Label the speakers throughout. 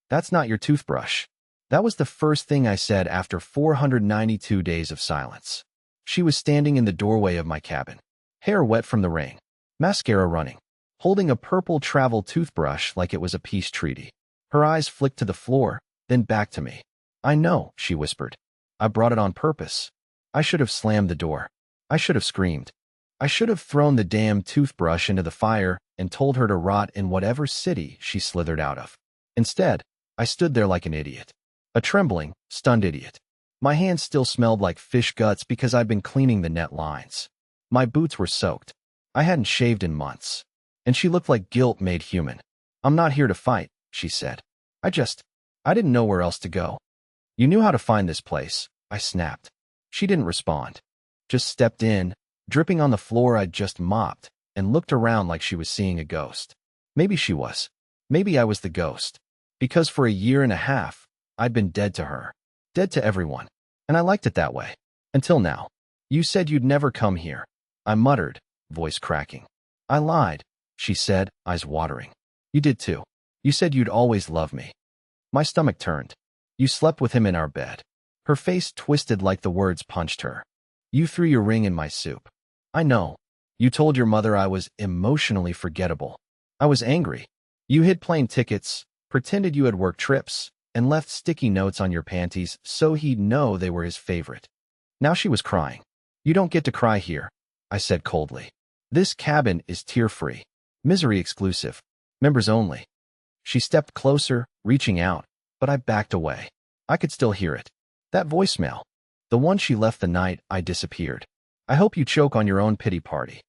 Speaker 1: That's not your toothbrush. That was the first thing I said after 492 days of silence. She was standing in the doorway of my cabin, hair wet from the rain, mascara running, holding a purple travel toothbrush like it was a peace treaty. Her eyes flicked to the floor, then back to me. I know, she whispered. I brought it on purpose. I should have slammed the door. I should have screamed. I should have thrown the damn toothbrush into the fire and told her to rot in whatever city she slithered out of. Instead, I stood there like an idiot. A trembling, stunned idiot. My hands still smelled like fish guts because I'd been cleaning the net lines. My boots were soaked. I hadn't shaved in months. And she looked like guilt made human. I'm not here to fight, she said. I didn't know where else to go. You knew how to find this place, I snapped. She didn't respond. Just stepped in, dripping on the floor I'd just mopped, and looked around like she was seeing a ghost. Maybe she was. Maybe I was the ghost. Because for a year and a half, I'd been dead to her. Dead to everyone. And I liked it that way. Until now. You said you'd never come here. I muttered, voice cracking. I lied, she said, eyes watering. You did too. You said you'd always love me. My stomach turned. You slept with him in our bed. Her face twisted like the words punched her. You threw your ring in my soup. I know. You told your mother I was emotionally forgettable. I was angry. You hid plane tickets, pretended you had work trips, and left sticky notes on your panties so he'd know they were his favorite. Now she was crying. You don't get to cry here, I said coldly. This cabin is tear-free, misery exclusive, members only. She stepped closer, reaching out, but I backed away. I could still hear it. That voicemail. The one she left the night I disappeared. I hope you choke on your own pity party.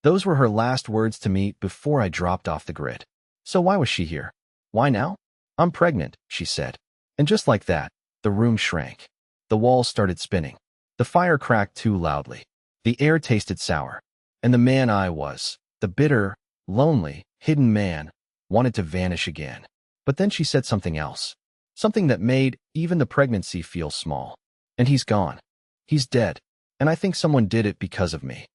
Speaker 1: Those were her last words to me before I dropped off the grid. So why was she here? Why now? I'm pregnant, she said. And just like that, the room shrank. The walls started spinning. The fire cracked too loudly. The air tasted sour. And the man I was, the bitter, lonely, hidden man, wanted to vanish again. But then she said something else. Something that made even the pregnancy feel small. And he's gone. He's dead. And I think someone did it because of me.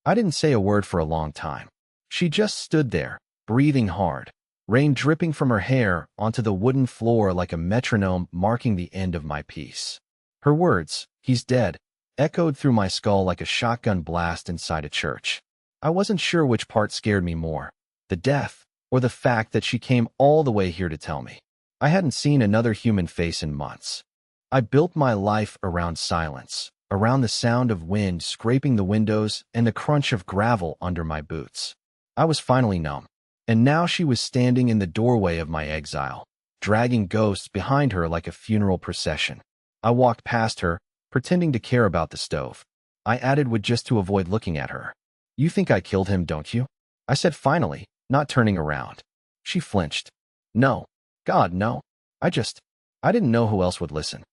Speaker 1: I didn't say a word for a long time. She just stood there, breathing hard. Rain dripping from her hair onto the wooden floor like a metronome marking the end of my piece. Her words, he's dead, echoed through my skull like a shotgun blast inside a church. I wasn't sure which part scared me more, the death or the fact that she came all the way here to tell me. I hadn't seen another human face in months. I built my life around silence, around the sound of wind scraping the windows and the crunch of gravel under my boots. I was finally numb. And now she was standing in the doorway of my exile, dragging ghosts behind her like a funeral procession. I walked past her, pretending to care about the stove. I added would just to avoid looking at her. You think I killed him, don't you? I said finally, not turning around. She flinched. No. God, no. I didn't know who else would listen.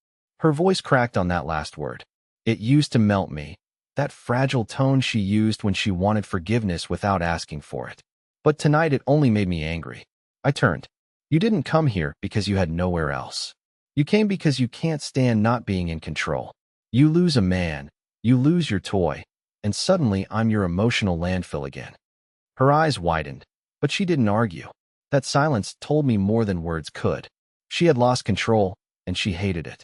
Speaker 1: Her voice cracked on that last word. It used to melt me, that fragile tone she used when she wanted forgiveness without asking for it. But tonight it only made me angry. I turned. You didn't come here because you had nowhere else. You came because you can't stand not being in control. You lose a man, you lose your toy, and suddenly I'm your emotional landfill again. Her eyes widened, but she didn't argue. That silence told me more than words could. She had lost control, and she hated it.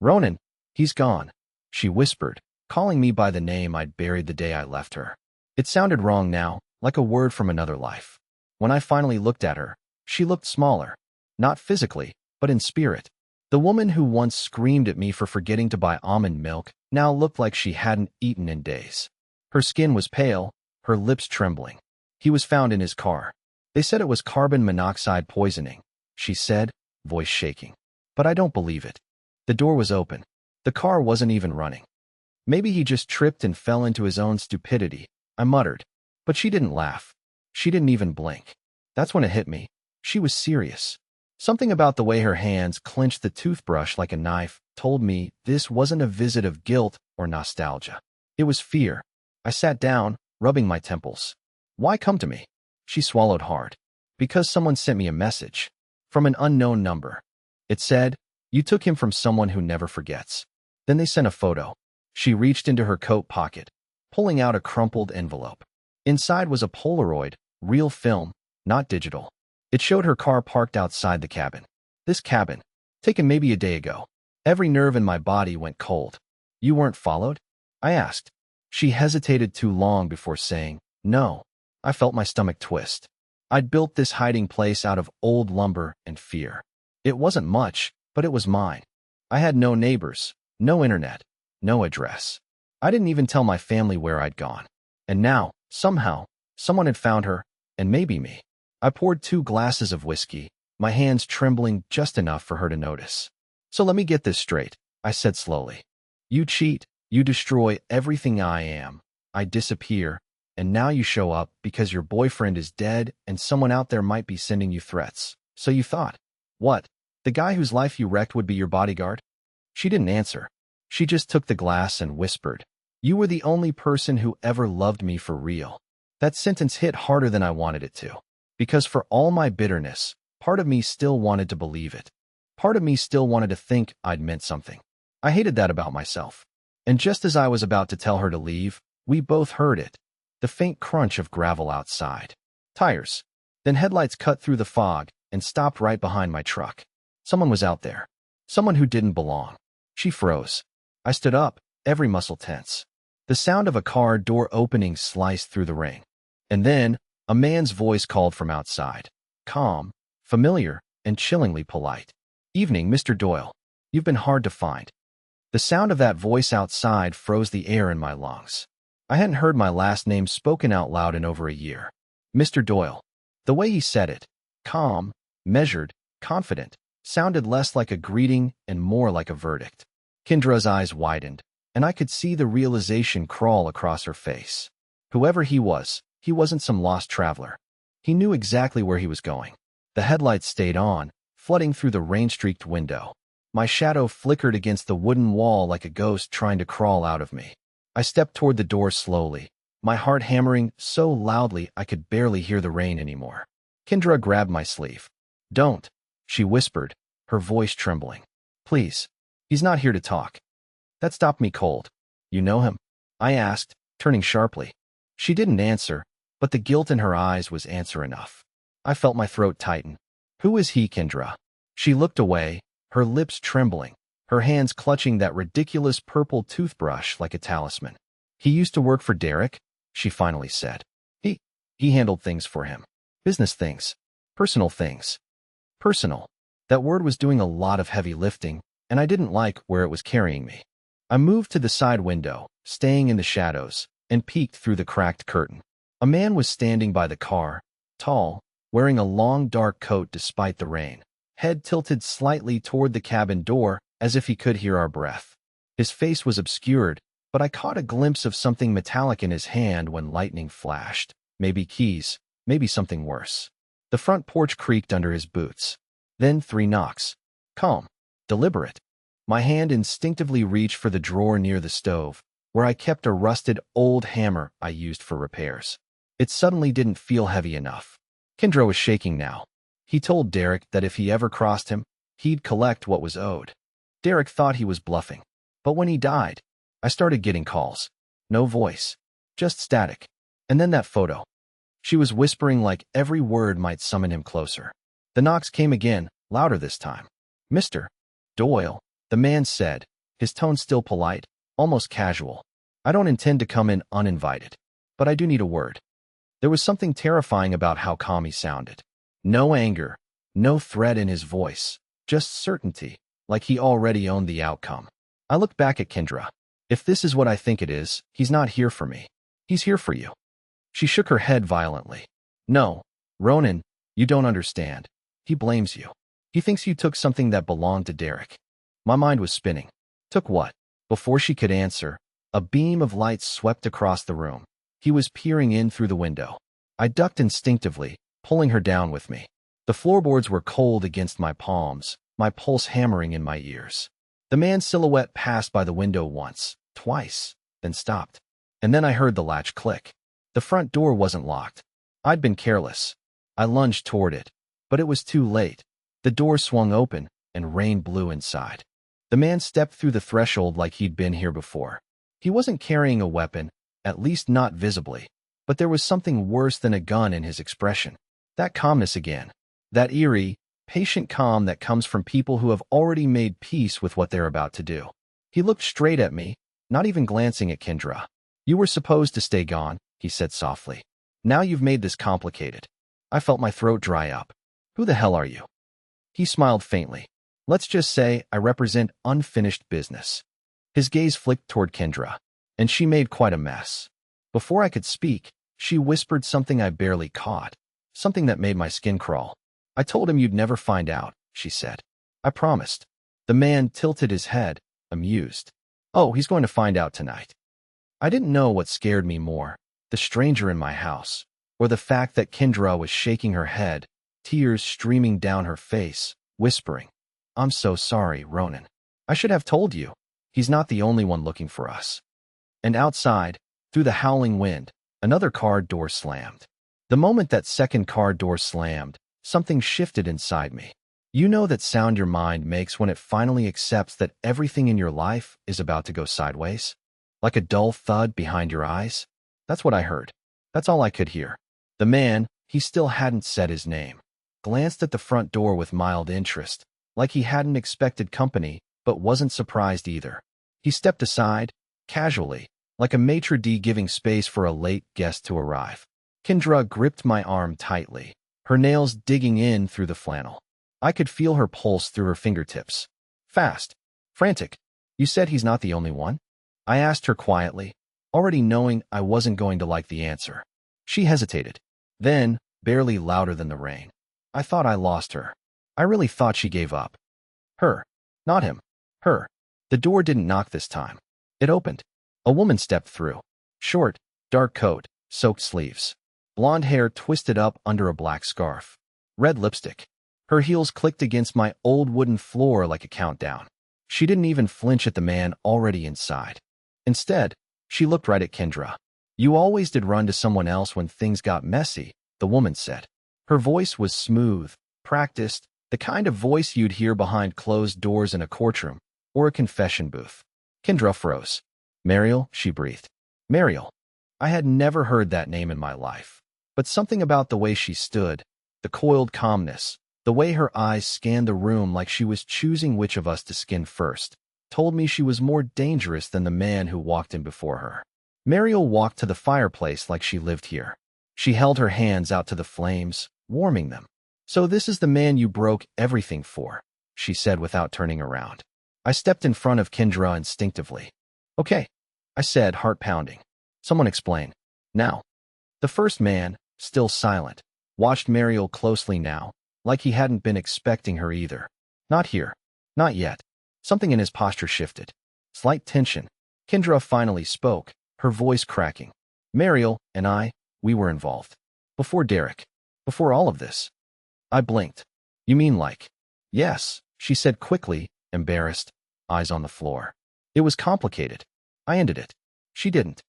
Speaker 1: Ronan, he's gone, she whispered, calling me by the name I'd buried the day I left her. It sounded wrong now, like a word from another life. When I finally looked at her, she looked smaller. Not physically, but in spirit. The woman who once screamed at me for forgetting to buy almond milk now looked like she hadn't eaten in days. Her skin was pale, her lips trembling. He was found in his car. They said it was carbon monoxide poisoning, she said, voice shaking. But I don't believe it. The door was open. The car wasn't even running. Maybe he just tripped and fell into his own stupidity, I muttered. But she didn't laugh. She didn't even blink. That's when it hit me. She was serious. Something about the way her hands clenched the toothbrush like a knife told me this wasn't a visit of guilt or nostalgia. It was fear. I sat down, rubbing my temples. Why come to me? She swallowed hard. Because someone sent me a message. From an unknown number. It said, you took him from someone who never forgets. Then they sent a photo. She reached into her coat pocket, pulling out a crumpled envelope. Inside was a Polaroid, real film, not digital. It showed her car parked outside the cabin. This cabin. Taken maybe a day ago. Every nerve in my body went cold. You weren't followed? I asked. She hesitated too long before saying, no. I felt my stomach twist. I'd built this hiding place out of old lumber and fear. It wasn't much, but it was mine. I had no neighbors, no internet, no address. I didn't even tell my family where I'd gone. And now, somehow, someone had found her, and maybe me. I poured 2 glasses of whiskey, my hands trembling just enough for her to notice. So let me get this straight, I said slowly. You cheat, you destroy everything I am. I disappear, and now you show up because your boyfriend is dead and someone out there might be sending you threats. So you thought, what? The guy whose life you wrecked would be your bodyguard? She didn't answer. She just took the glass and whispered, you were the only person who ever loved me for real. That sentence hit harder than I wanted it to. Because for all my bitterness, part of me still wanted to believe it. Part of me still wanted to think I'd meant something. I hated that about myself. And just as I was about to tell her to leave, we both heard it. The faint crunch of gravel outside. Tires. Then headlights cut through the fog and stopped right behind my truck. Someone was out there. Someone who didn't belong. She froze. I stood up, every muscle tense. The sound of a car door opening sliced through the rain. And then, a man's voice called from outside. Calm, familiar, and chillingly polite. Evening, Mr. Doyle. You've been hard to find. The sound of that voice outside froze the air in my lungs. I hadn't heard my last name spoken out loud in over a year. Mr. Doyle. The way he said it, calm, measured, confident, sounded less like a greeting and more like a verdict. Kendra's eyes widened, and I could see the realization crawl across her face. Whoever he wasn't some lost traveler. He knew exactly where he was going. The headlights stayed on, flooding through the rain-streaked window. My shadow flickered against the wooden wall like a ghost trying to crawl out of me. I stepped toward the door slowly, my heart hammering so loudly I could barely hear the rain anymore. Kendra grabbed my sleeve. Don't, she whispered, her voice trembling. Please, he's not here to talk. That stopped me cold. You know him? I asked, turning sharply. She didn't answer, but the guilt in her eyes was answer enough. I felt my throat tighten. Who is he, Kendra? She looked away, her lips trembling, her hands clutching that ridiculous purple toothbrush like a talisman. He used to work for Derek, she finally said. He handled things for him. Business things. Personal things. Personal. That word was doing a lot of heavy lifting, and I didn't like where it was carrying me. I moved to the side window, staying in the shadows, and peeked through the cracked curtain. A man was standing by the car, tall, wearing a long dark coat despite the rain, head tilted slightly toward the cabin door as if he could hear our breath. His face was obscured, but I caught a glimpse of something metallic in his hand when lightning flashed. Maybe keys, maybe something worse. The front porch creaked under his boots. Then 3 knocks. Calm, deliberate. My hand instinctively reached for the drawer near the stove, where I kept a rusted old hammer I used for repairs. It suddenly didn't feel heavy enough. Kendra was shaking now. He told Derek that if he ever crossed him, he'd collect what was owed. Derek thought he was bluffing. But when he died, I started getting calls. No voice. Just static. And then that photo. She was whispering like every word might summon him closer. The knocks came again, louder this time. Mr. Doyle, the man said, his tone still polite, almost casual. I don't intend to come in uninvited, but I do need a word. There was something terrifying about how calm he sounded. No anger, no threat in his voice, just certainty, like he already owned the outcome. I looked back at Kendra. If this is what I think it is, he's not here for me. He's here for you. She shook her head violently. No, Ronan, you don't understand. He blames you. He thinks you took something that belonged to Derek. My mind was spinning. Took what? Before she could answer, a beam of light swept across the room. He was peering in through the window. I ducked instinctively, pulling her down with me. The floorboards were cold against my palms, my pulse hammering in my ears. The man's silhouette passed by the window once, twice, then stopped. And then I heard the latch click. The front door wasn't locked. I'd been careless. I lunged toward it, but it was too late. The door swung open, and rain blew inside. The man stepped through the threshold like he'd been here before. He wasn't carrying a weapon, at least not visibly, but there was something worse than a gun in his expression. That calmness again. That eerie, patient calm that comes from people who have already made peace with what they're about to do. He looked straight at me, not even glancing at Kendra. "You were supposed to stay gone," he said softly. "Now you've made this complicated." I felt my throat dry up. "Who the hell are you?" He smiled faintly. "Let's just say I represent unfinished business." His gaze flicked toward Kendra, and she made quite a mess. Before I could speak, she whispered something I barely caught, something that made my skin crawl. "I told him you'd never find out," she said. "I promised." The man tilted his head, amused. "Oh, he's going to find out tonight." I didn't know what scared me more, the stranger in my house, or the fact that Kendra was shaking her head, tears streaming down her face, whispering, "I'm so sorry, Ronan. I should have told you. He's not the only one looking for us." And outside, through the howling wind, another car door slammed. The moment that second car door slammed, something shifted inside me. You know that sound your mind makes when it finally accepts that everything in your life is about to go sideways? Like a dull thud behind your eyes? That's what I heard. That's all I could hear. The man, he still hadn't said his name, glanced at the front door with mild interest, like he hadn't expected company, but wasn't surprised either. He stepped aside, casually, like a maitre d' giving space for a late guest to arrive. Kendra gripped my arm tightly, her nails digging in through the flannel. I could feel her pulse through her fingertips. Fast, frantic. "You said he's not the only one?" I asked her quietly, already knowing I wasn't going to like the answer. She hesitated. Then, barely louder than the rain, "I thought I lost her. I really thought she gave up." Her. Not him. Her. The door didn't knock this time. It opened. A woman stepped through. Short, dark coat, soaked sleeves. Blonde hair twisted up under a black scarf. Red lipstick. Her heels clicked against my old wooden floor like a countdown. She didn't even flinch at the man already inside. Instead, she looked right at Kendra. "You always did run to someone else when things got messy," the woman said. Her voice was smooth, practiced, the kind of voice you'd hear behind closed doors in a courtroom or a confession booth. Kendra froze. "Mariel," she breathed. Mariel. I had never heard that name in my life, but something about the way she stood, the coiled calmness, the way her eyes scanned the room like she was choosing which of us to skin first, told me she was more dangerous than the man who walked in before her. Mariel walked to the fireplace like she lived here. She held her hands out to the flames, warming them. "So this is the man you broke everything for," she said without turning around. I stepped in front of Kendra instinctively. "Okay," I said, heart pounding. "Someone explain. Now." The first man, still silent, watched Mariel closely now, like he hadn't been expecting her either. "Not here. Not yet." Something in his posture shifted. Slight tension. Kendra finally spoke, her voice cracking. "Mariel and I, we were involved. Before Derek. Before all of this." I blinked. "You mean like?" "Yes," she said quickly, embarrassed, eyes on the floor. "It was complicated. I ended it." She didn't.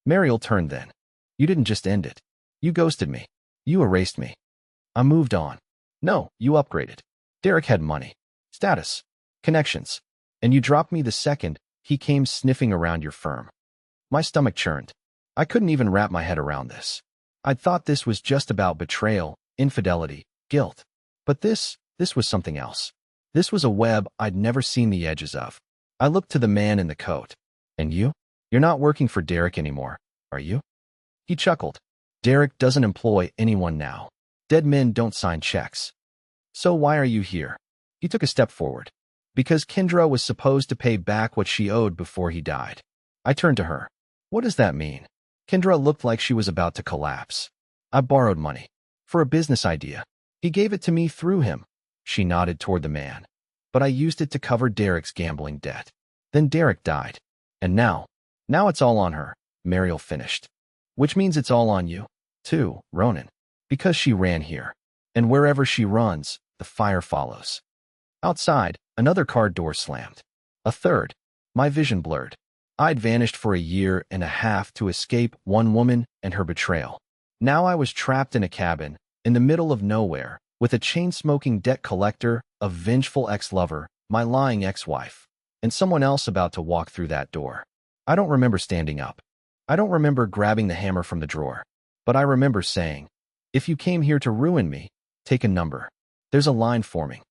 Speaker 1: Mariel turned then. "You didn't just end it. You ghosted me. You erased me." I moved on. "No, you upgraded. Derek had money, status, connections, and you dropped me the second he came sniffing around your firm." My stomach churned. I couldn't even wrap my head around this. I'd thought this was just about betrayal, infidelity, guilt. But this was something else. This was a web I'd never seen the edges of. I looked to the man in the coat. "And you? You're not working for Derek anymore, are you?" He chuckled. "Derek doesn't employ anyone now. Dead men don't sign checks." "So why are you here?" He took a step forward. "Because Kendra was supposed to pay back what she owed before he died." I turned to her. "What does that mean?" Kendra looked like she was about to collapse. "I borrowed money. For a business idea. He gave it to me through him." She nodded toward the man. "But I used it to cover Derek's gambling debt. Then Derek died. And now it's all on her," Mariel finished. "Which means it's all on you, too, Ronan. Because she ran here. And wherever she runs, the fire follows." Outside, another car door slammed. A third. My vision blurred. I'd vanished for a year and a half to escape one woman and her betrayal. Now I was trapped in a cabin, in the middle of nowhere, with a chain-smoking debt collector, a vengeful ex-lover, my lying ex-wife, and someone else about to walk through that door. I don't remember standing up. I don't remember grabbing the hammer from the drawer. But I remember saying, "If you came here to ruin me, take a number." There's a line forming.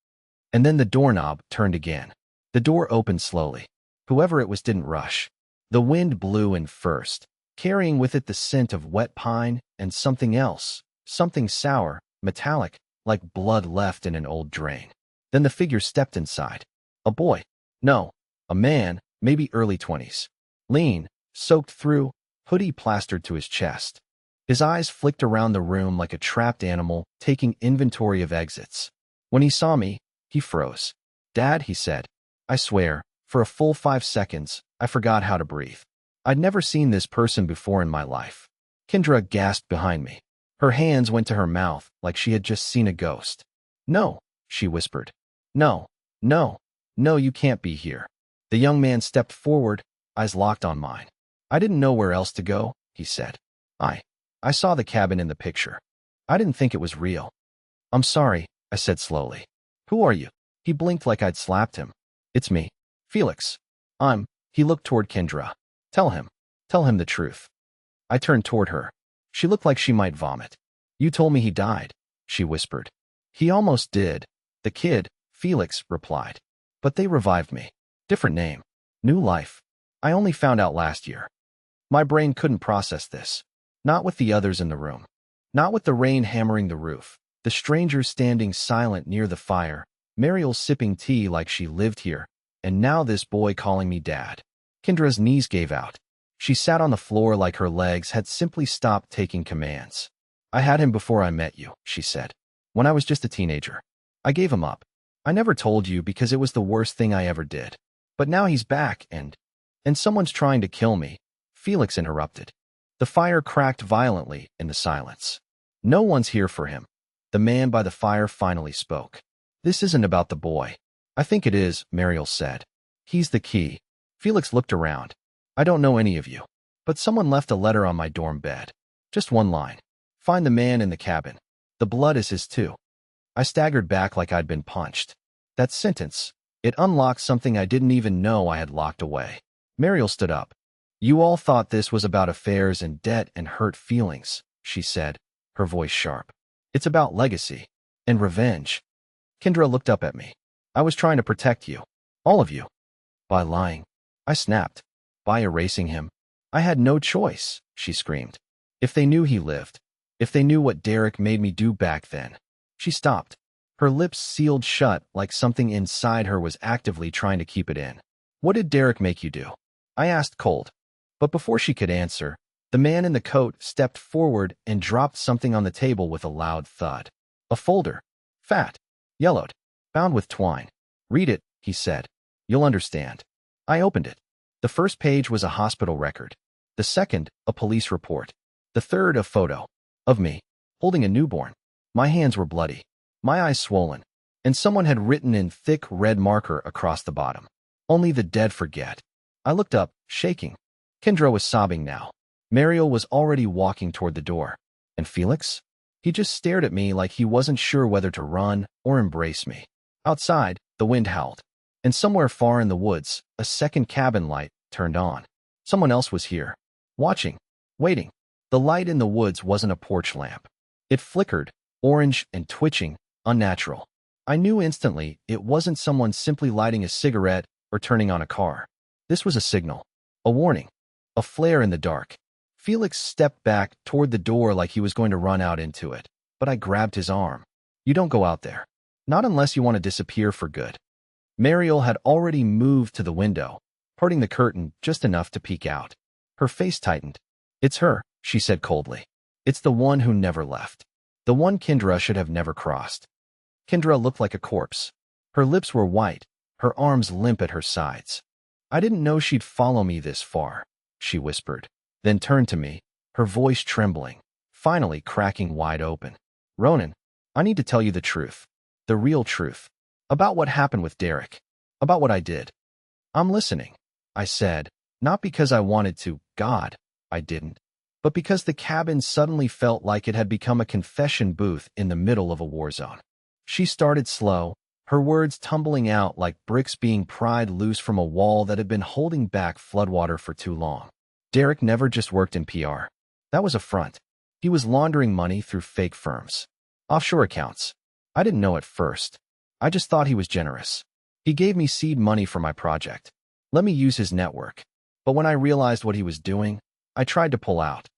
Speaker 1: And then the doorknob turned again. The door opened slowly. Whoever it was didn't rush. The wind blew in first, carrying with it the scent of wet pine and something else, something sour, metallic, like blood left in an old drain. Then the figure stepped inside. A boy. No, a man, maybe early 20s. Lean, soaked through, hoodie plastered to his chest. His eyes flicked around the room like a trapped animal taking inventory of exits. When he saw me, he froze. "Dad," he said. I swear, for a full 5 seconds, I forgot how to breathe. I'd never seen this person before in my life. Kendra gasped behind me. Her hands went to her mouth like she had just seen a ghost. "No," she whispered. "No, no, no, you can't be here." The young man stepped forward, eyes locked on mine. "I didn't know where else to go," he said. I saw the cabin in the picture. I didn't think it was real." "I'm sorry," I said slowly. "Who are you?" He blinked like I'd slapped him. "It's me, Felix. He looked toward Kendra. Tell him the truth." I turned toward her. She looked like she might vomit. "You told me he died," she whispered. "He almost did." "The kid," Felix replied. "But they revived me. Different name. New life. I only found out last year." My brain couldn't process this. Not with the others in the room. Not with the rain hammering the roof. The stranger standing silent near the fire. Mariel sipping tea like she lived here. And now this boy calling me dad. Kendra's knees gave out. She sat on the floor like her legs had simply stopped taking commands. "I had him before I met you," she said. "When I was just a teenager. I gave him up. I never told you because it was the worst thing I ever did. But now he's back and someone's trying to kill me." Felix interrupted. The fire cracked violently in the silence. "No one's here for him." The man by the fire finally spoke. "This isn't about the boy." "I think it is," Mariel said. "He's the key." Felix looked around. "I don't know any of you. But someone left a letter on my dorm bed. Just one line. Find the man in the cabin. The blood is his too." I staggered back like I'd been punched. That sentence, it unlocked something I didn't even know I had locked away. Mariel stood up. "You all thought this was about affairs and debt and hurt feelings," she said, her voice sharp. "It's about legacy and revenge." Kendra looked up at me. "I was trying to protect you. All of you." "By lying," I snapped. "By erasing him." "I had no choice," she screamed. "If they knew he lived. If they knew what Derek made me do back then." She stopped. Her lips sealed shut like something inside her was actively trying to keep it in. "What did Derek make you do?" I asked cold. But before she could answer, the man in the coat stepped forward and dropped something on the table with a loud thud. A folder. Fat. Yellowed. Bound with twine. "Read it," he said. "You'll understand." I opened it. The first page was a hospital record. The second, a police report. The third, a photo. Of me. Holding a newborn. My hands were bloody. My eyes swollen. And someone had written in thick red marker across the bottom. "Only the dead forget." I looked up, shaking. Kendra was sobbing now. Mariel was already walking toward the door. And Felix? He just stared at me like he wasn't sure whether to run or embrace me. Outside, the wind howled. And somewhere far in the woods, a second cabin light turned on. Someone else was here. Watching. Waiting. The light in the woods wasn't a porch lamp. It flickered, orange and twitching, unnatural. I knew instantly it wasn't someone simply lighting a cigarette or turning on a car. This was a signal. A warning. A flare in the dark. Felix stepped back toward the door like he was going to run out into it, but I grabbed his arm. "You don't go out there. Not unless you want to disappear for good." Mariel had already moved to the window, parting the curtain just enough to peek out. Her face tightened. "It's her," she said coldly. "It's the one who never left. The one Kendra should have never crossed." Kendra looked like a corpse. Her lips were white, her arms limp at her sides. "I didn't know she'd follow me this far," she whispered, then turned to me, her voice trembling, finally cracking wide open. "Ronan, I need to tell you the truth. The real truth. About what happened with Derek. About what I did." "I'm listening," I said, not because I wanted to, God, I didn't, but because the cabin suddenly felt like it had become a confession booth in the middle of a war zone. She started slow, her words tumbling out like bricks being pried loose from a wall that had been holding back floodwater for too long. Derek never just worked in PR. That was a front. He was laundering money through fake firms. Offshore accounts. I didn't know at first. I just thought he was generous. He gave me seed money for my project. Let me use his network. But when I realized what he was doing, I tried to pull out.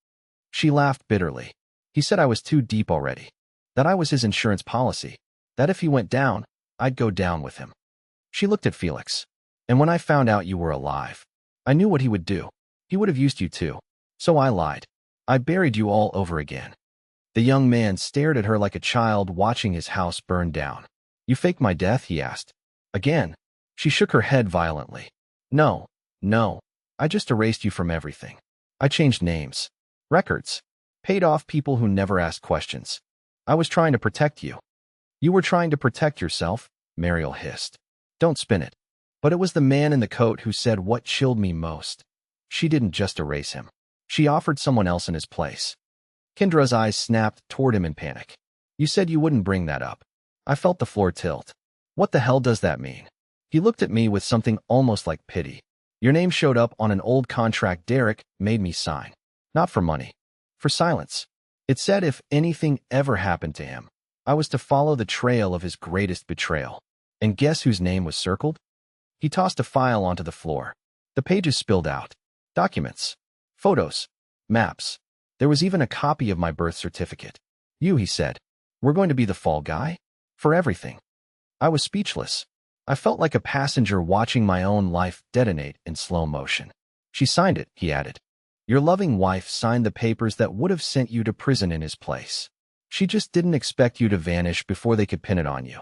Speaker 1: She laughed bitterly. He said I was too deep already. That I was his insurance policy. That if he went down, I'd go down with him. She looked at Felix. And when I found out you were alive, I knew what he would do. He would have used you too. So I lied. I buried you all over again. The young man stared at her like a child watching his house burn down. You faked my death, he asked. Again. She shook her head violently. No. I just erased you from everything. I changed names. Records. Paid off people who never asked questions. I was trying to protect you. You were trying to protect yourself, Mariel hissed. Don't spin it. But it was the man in the coat who said what chilled me most. She didn't just erase him. She offered someone else in his place. Kendra's eyes snapped toward him in panic. You said you wouldn't bring that up. I felt the floor tilt. What the hell does that mean? He looked at me with something almost like pity. Your name showed up on an old contract Derek made me sign. Not for money. For silence. It said if anything ever happened to him, I was to follow the trail of his greatest betrayal. And guess whose name was circled? He tossed a file onto the floor. The pages spilled out. Documents. Photos. Maps. There was even a copy of my birth certificate. You, he said. We're going to be the fall guy? For everything. I was speechless. I felt like a passenger watching my own life detonate in slow motion. She signed it, he added. Your loving wife signed the papers that would have sent you to prison in his place. She just didn't expect you to vanish before they could pin it on you.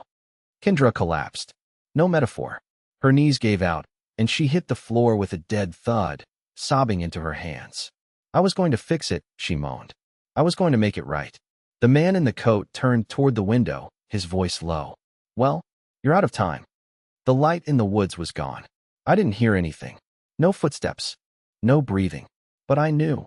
Speaker 1: Kendra collapsed. No metaphor. Her knees gave out, and she hit the floor with a dead thud, sobbing into her hands. I was going to fix it, she moaned. I was going to make it right. The man in the coat turned toward the window, his voice low. Well, you're out of time. The light in the woods was gone. I didn't hear anything. No footsteps. No breathing. But I knew.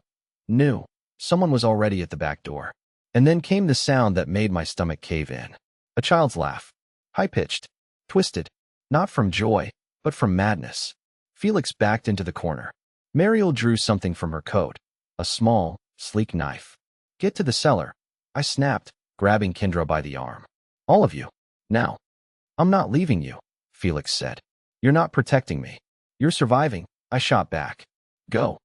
Speaker 1: Someone was already at the back door. And then came the sound that made my stomach cave in. A child's laugh. High-pitched. Twisted. Not from joy, but from madness. Felix backed into the corner. Mariel drew something from her coat. A small, sleek knife. Get to the cellar. I snapped, grabbing Kendra by the arm. All of you. Now. I'm not leaving you, Felix said. You're not protecting me. You're surviving, I shot back. Go.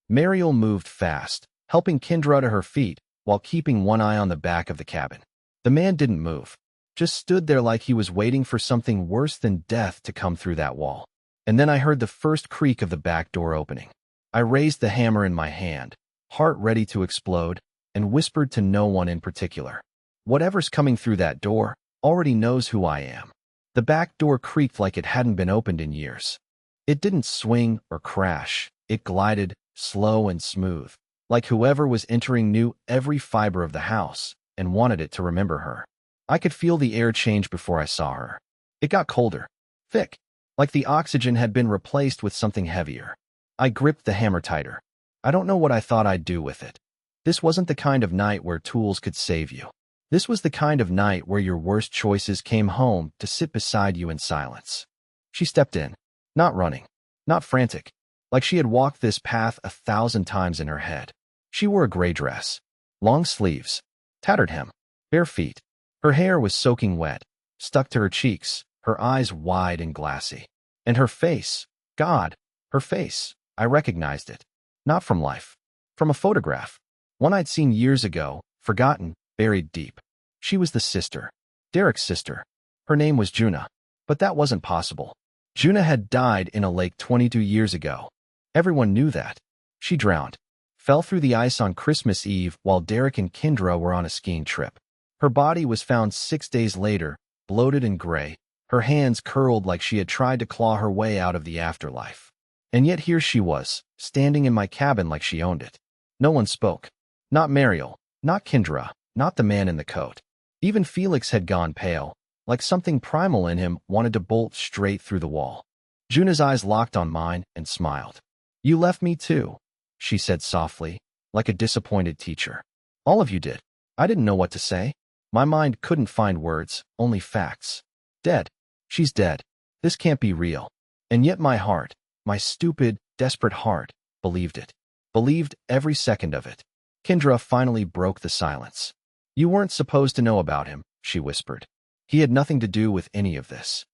Speaker 1: Mariel moved fast, helping Kendra to her feet while keeping one eye on the back of the cabin. The man didn't move, just stood there like he was waiting for something worse than death to come through that wall. And then I heard the first creak of the back door opening. I raised the hammer in my hand, heart ready to explode, and whispered to no one in particular. Whatever's coming through that door already knows who I am. The back door creaked like it hadn't been opened in years. It didn't swing or crash. It glided, slow and smooth, like whoever was entering knew every fiber of the house and wanted it to remember her. I could feel the air change before I saw her. It got colder, thick, like the oxygen had been replaced with something heavier. I gripped the hammer tighter. I don't know what I thought I'd do with it. This wasn't the kind of night where tools could save you. This was the kind of night where your worst choices came home to sit beside you in silence. She stepped in, not running, not frantic, like she had walked this path 1,000 times in her head. She wore a gray dress, long sleeves, tattered hem, bare feet. Her hair was soaking wet, stuck to her cheeks, her eyes wide and glassy. And her face, God, her face, I recognized it. Not from life, from a photograph. One I'd seen years ago, forgotten, buried deep. She was the sister, Derek's sister. Her name was Juna, but that wasn't possible. Juna had died in a lake 22 years ago. Everyone knew that. She drowned, fell through the ice on Christmas Eve while Derek and Kendra were on a skiing trip. Her body was found 6 days later, bloated and gray, her hands curled like she had tried to claw her way out of the afterlife. And yet here she was, standing in my cabin like she owned it. No one spoke. Not Mariel, not Kendra, not the man in the coat. Even Felix had gone pale, like something primal in him wanted to bolt straight through the wall. Juna's eyes locked on mine and smiled. You left me too, she said softly, like a disappointed teacher. All of you did. I didn't know what to say. My mind couldn't find words, only facts. Dead. She's dead. This can't be real. And yet my heart, my stupid, desperate heart, believed it. Believed every second of it. Kendra finally broke the silence. You weren't supposed to know about him, she whispered. He had nothing to do with any of this.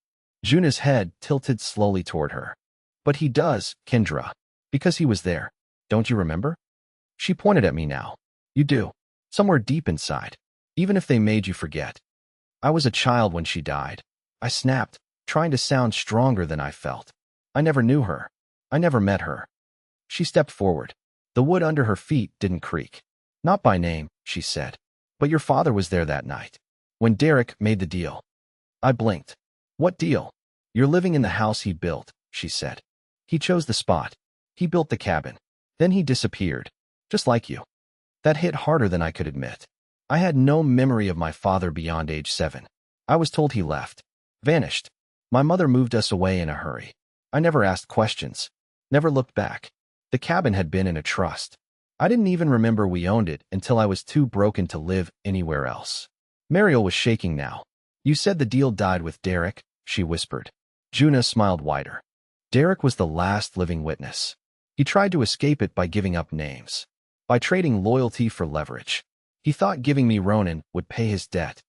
Speaker 1: Juna's head tilted slowly toward her. But he does, Kendra. Because he was there. Don't you remember? She pointed at me now. You do. Somewhere deep inside. Even if they made you forget. I was a child when she died. I snapped, trying to sound stronger than I felt. I never knew her. I never met her. She stepped forward. The wood under her feet didn't creak. Not by name, she said. But your father was there that night. When Derek made the deal. I blinked. What deal? You're living in the house he built, she said. He chose the spot. He built the cabin. Then he disappeared. Just like you. That hit harder than I could admit. I had no memory of my father beyond age 7. I was told he left. Vanished. My mother moved us away in a hurry. I never asked questions. Never looked back. The cabin had been in a trust. I didn't even remember we owned it until I was too broken to live anywhere else. Mariel was shaking now. You said the deal died with Derek, she whispered. Juna smiled wider. Derek was the last living witness. He tried to escape it by giving up names. By trading loyalty for leverage. He thought giving me Ronan would pay his debt.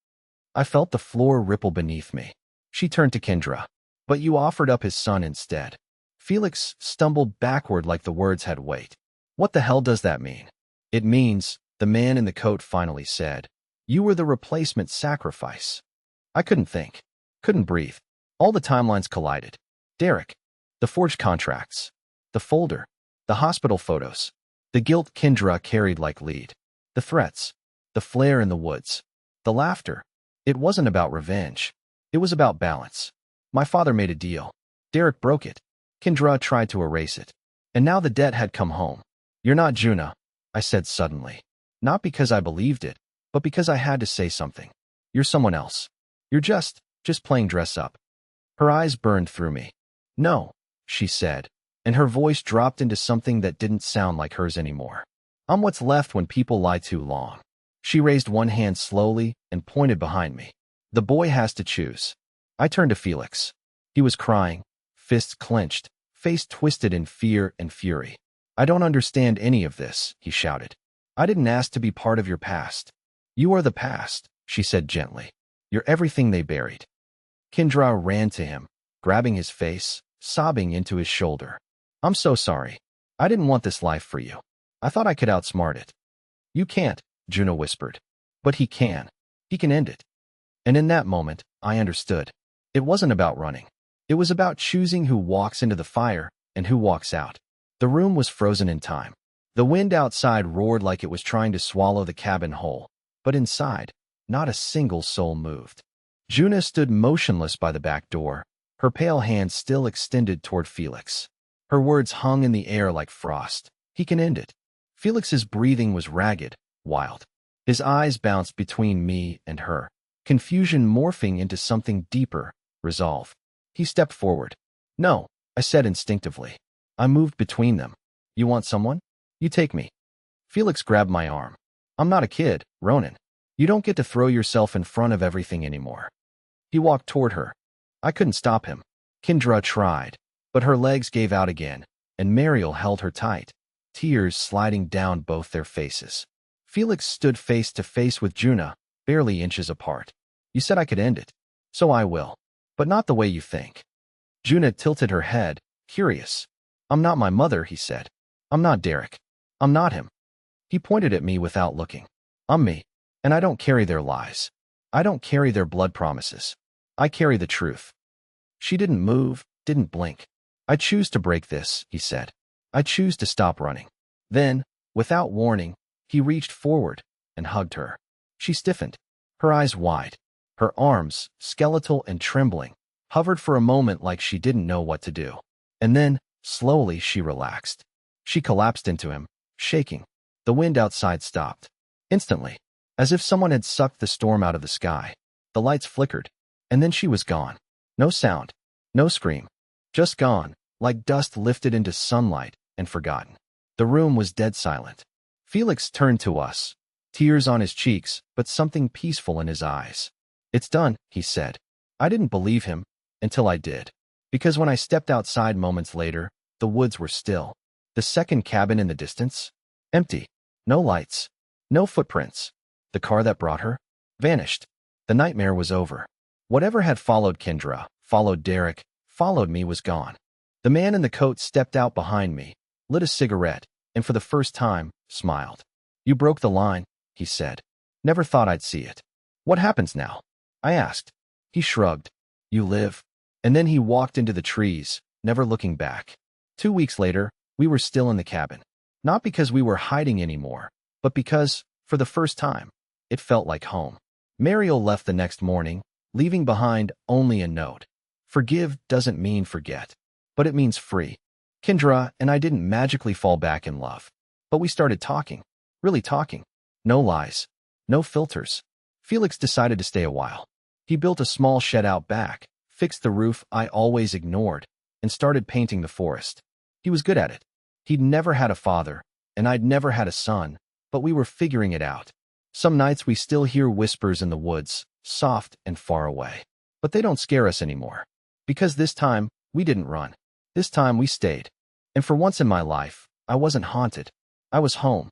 Speaker 1: I felt the floor ripple beneath me. She turned to Kendra. But you offered up his son instead. Felix stumbled backward like the words had weight. What the hell does that mean? It means, the man in the coat finally said, you were the replacement sacrifice. I couldn't think. Couldn't breathe. All the timelines collided. Derek. The forged contracts. The folder. The hospital photos. The guilt Kendra carried like lead. The threats. The flare in the woods. The laughter. It wasn't about revenge. It was about balance. My father made a deal. Derek broke it. Kendra tried to erase it. And now the debt had come home. You're not Juna, I said suddenly. Not because I believed it, but because I had to say something. You're someone else. You're just playing dress up. Her eyes burned through me. No, she said, and her voice dropped into something that didn't sound like hers anymore. I'm what's left when people lie too long. She raised one hand slowly and pointed behind me. The boy has to choose. I turned to Felix. He was crying, fists clenched, face twisted in fear and fury. I don't understand any of this, he shouted. I didn't ask to be part of your past. You are the past, she said gently. You're everything they buried. Kendra ran to him, grabbing his face, sobbing into his shoulder. I'm so sorry. I didn't want this life for you. I thought I could outsmart it. You can't, Juna whispered. But he can. He can end it. And in that moment, I understood. It wasn't about running. It was about choosing who walks into the fire and who walks out. The room was frozen in time. The wind outside roared like it was trying to swallow the cabin whole. But inside, not a single soul moved. Juna stood motionless by the back door, her pale hand still extended toward Felix. Her words hung in the air like frost. He can end it. Felix's breathing was ragged, wild. His eyes bounced between me and her, confusion morphing into something deeper, resolve. He stepped forward. No, I said instinctively. I moved between them. You want someone? You take me. Felix grabbed my arm. I'm not a kid, Ronan. You don't get to throw yourself in front of everything anymore. He walked toward her. I couldn't stop him. Kendra tried, but her legs gave out again, and Mariel held her tight, tears sliding down both their faces. Felix stood face to face with Juna, barely inches apart. You said I could end it. So I will. But not the way you think. Juna tilted her head, curious. I'm not my mother, he said. I'm not Derek. I'm not him. He pointed at me without looking. I'm me, and I don't carry their lies. I don't carry their blood promises. I carry the truth. She didn't move, didn't blink. I choose to break this, he said. I choose to stop running. Then, without warning, he reached forward and hugged her. She stiffened, her eyes wide. Her arms, skeletal and trembling, hovered for a moment like she didn't know what to do. And then, slowly, she relaxed. She collapsed into him, shaking. The wind outside stopped. Instantly, as if someone had sucked the storm out of the sky. The lights flickered, and then she was gone. No sound, no scream. Just gone, like dust lifted into sunlight and forgotten. The room was dead silent. Felix turned to us, tears on his cheeks, but something peaceful in his eyes. It's done, he said. I didn't believe him, until I did. Because when I stepped outside moments later, the woods were still. The second cabin in the distance? Empty. No lights. No footprints. The car that brought her? Vanished. The nightmare was over. Whatever had followed Kendra, followed Derek, followed me was gone. The man in the coat stepped out behind me, lit a cigarette, and for the first time, smiled. "You broke the line," he said. "Never thought I'd see it." "What happens now?" I asked. He shrugged. "You live." And then he walked into the trees, never looking back. 2 weeks later, we were still in the cabin. Not because we were hiding anymore, but because, for the first time, it felt like home. Mariel left the next morning, leaving behind only a note. Forgive doesn't mean forget, but it means free. Kendra and I didn't magically fall back in love, but we started talking, really talking. No lies, no filters. Felix decided to stay a while. He built a small shed out back, fixed the roof I always ignored, and started painting the forest. He was good at it. He'd never had a father, and I'd never had a son, but we were figuring it out. Some nights we still hear whispers in the woods, soft and far away. But they don't scare us anymore. Because this time, we didn't run. This time we stayed. And for once in my life, I wasn't haunted. I was home.